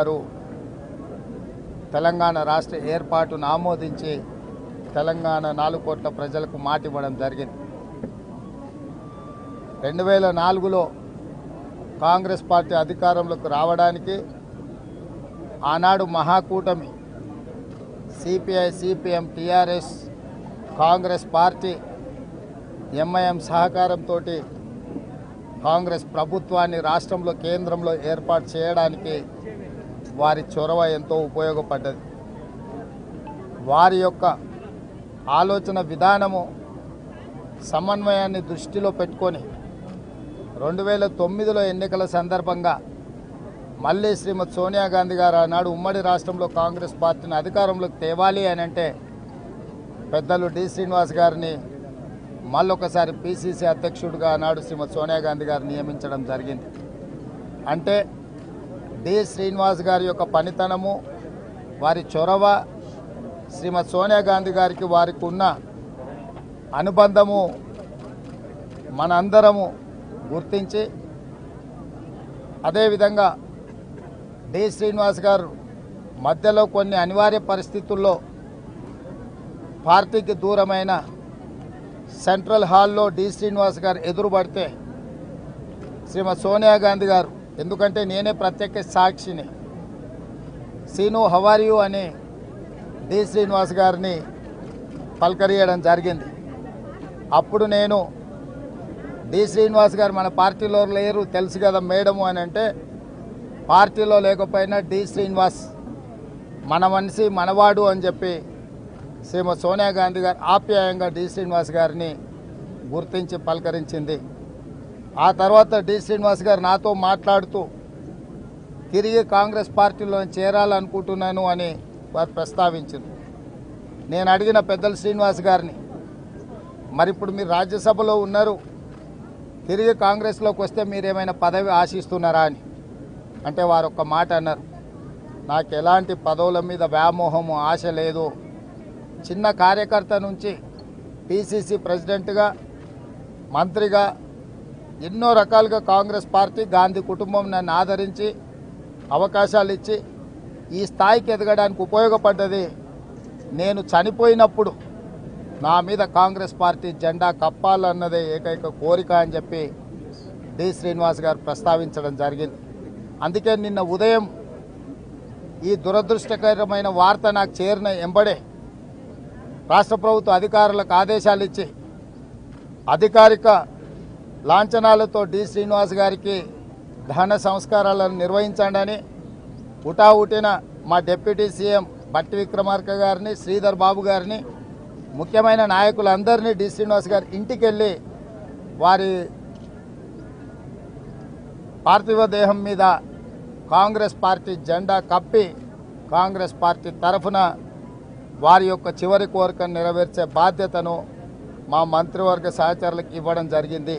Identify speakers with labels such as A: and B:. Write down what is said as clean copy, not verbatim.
A: గారు తెలంగాణ రాష్ట్ర ఏర్పాటును ఆమోదించి తెలంగాణ 4 కోట్ల ప్రజలకు మాట ఇవ్వడం జరిగింది. 2004లో కాంగ్రెస్ పార్టీ అధికారంలోకి రావడానికి ఆనాడు మహాకూటమి CPI, CPM, TRS, Congress party, MIM సహకారంతో కాంగ్రెస్ ప్రభుత్వాన్ని రాష్ట్రంలో కేంద్రంలో ఏర్పాటు చేయడానికి వారి చొరవ ఎంతో ఉపయోగపడ్డది. వారి యొక్క ఆలోచన విధానము సమన్వయాన్ని దృష్టిలో పెట్టుకొని 2009లో ఎన్నికల సందర్భంగా మళ్ళీ శ్రీమతి సోనియా గాంధీ గారు ఆనాడు ఉమ్మడి రాష్ట్రంలో కాంగ్రెస్ పార్టీని అధికారంలోకి తేవాలి అని అంటే పెద్దలు డి శ్రీనివాస్ గారిని మళ్ళొకసారి పిసిసి అధ్యక్షుడిగా ఆనాడు శ్రీమతి సోనియా గాంధీ గారు నియమించడం జరిగింది. అంటే డి శ్రీనివాస్ గారి యొక్క పనితనము, వారి చొరవ, శ్రీమతి సోనియా గాంధీ గారికి వారికి ఉన్న అనుబంధము మనందరము గుర్తించి, అదేవిధంగా డి శ్రీనివాస్ గారు మధ్యలో కొన్ని అనివార్య పరిస్థితుల్లో పార్టీకి దూరమైన సెంట్రల్ హాల్లో డి శ్రీనివాస్ గారు ఎదురుపడితే శ్రీమతి సోనియా గాంధీ గారు, ఎందుకంటే నేనే ప్రత్యక్ష సాక్షిని, సీను హవారియు అని డి శ్రీనివాస్ గారిని పలకరియడం జరిగింది. అప్పుడు నేను డి శ్రీనివాస్ గారు మన పార్టీలో లేరు తెలుసు కదా మేడము అని అంటే, పార్టీలో లేకపోయినా డి శ్రీనివాస్ మన మనిషి మనవాడు అని చెప్పి శ్రీమతి సోనియా గాంధీ గారు ఆప్యాయంగా డి శ్రీనివాస్ గారిని గుర్తించి పలకరించింది. ఆ తర్వాత డి శ్రీనివాస్ గారు నాతో మాట్లాడుతూ తిరిగి కాంగ్రెస్ పార్టీలో చేరాలనుకుంటున్నాను అని వారు ప్రస్తావించారు. నేను అడిగిన పెద్దలు శ్రీనివాస్ గారిని, మరి ఇప్పుడు మీరు రాజ్యసభలో ఉన్నారు, తిరిగి కాంగ్రెస్లోకి వస్తే మీరేమైనా పదవి ఆశిస్తున్నారా అని అంటే వారు ఒక్క మాట అన్నారు, నాకు ఎలాంటి పదవుల మీద వ్యామోహము ఆశ లేదు. చిన్న కార్యకర్త నుంచి పిసిసి ప్రెసిడెంట్గా, మంత్రిగా ఎన్నో రకాలుగా కాంగ్రెస్ పార్టీ, గాంధీ కుటుంబం నన్ను ఆదరించి అవకాశాలు ఇచ్చి ఈ స్థాయికి ఎదగడానికి ఉపయోగపడ్డది. నేను చనిపోయినప్పుడు నా మీద కాంగ్రెస్ పార్టీ జెండా కప్పాలన్నదే ఏకైక కోరిక అని చెప్పి డి శ్రీనివాస్ గారు ప్రస్తావించడం జరిగింది. అందుకే నిన్న ఉదయం ఈ దురదృష్టకరమైన వార్త నాకు చేరిన ఎంబడే రాష్ట్ర ప్రభుత్వ అధికారులకు ఆదేశాలు ఇచ్చి అధికారిక లాంఛనాలతో డి శ్రీనివాస్ గారికి దహన సంస్కారాలను నిర్వహించండి, హుటాహుటిన మా డిప్యూటీ సీఎం బట్టి విక్రమార్క గారిని, శ్రీధర్ బాబు గారిని, ముఖ్యమైన నాయకులందరినీ డి శ్రీనివాస్ గారి ఇంటికి వెళ్ళి వారి పార్థివ దేహం మీద కాంగ్రెస్ పార్టీ జెండా కప్పి కాంగ్రెస్ పార్టీ తరఫున వారి యొక్క చివరి కోరికను నెరవేర్చే బాధ్యతను మా మంత్రివర్గ సహచరులకు ఇవ్వడం జరిగింది.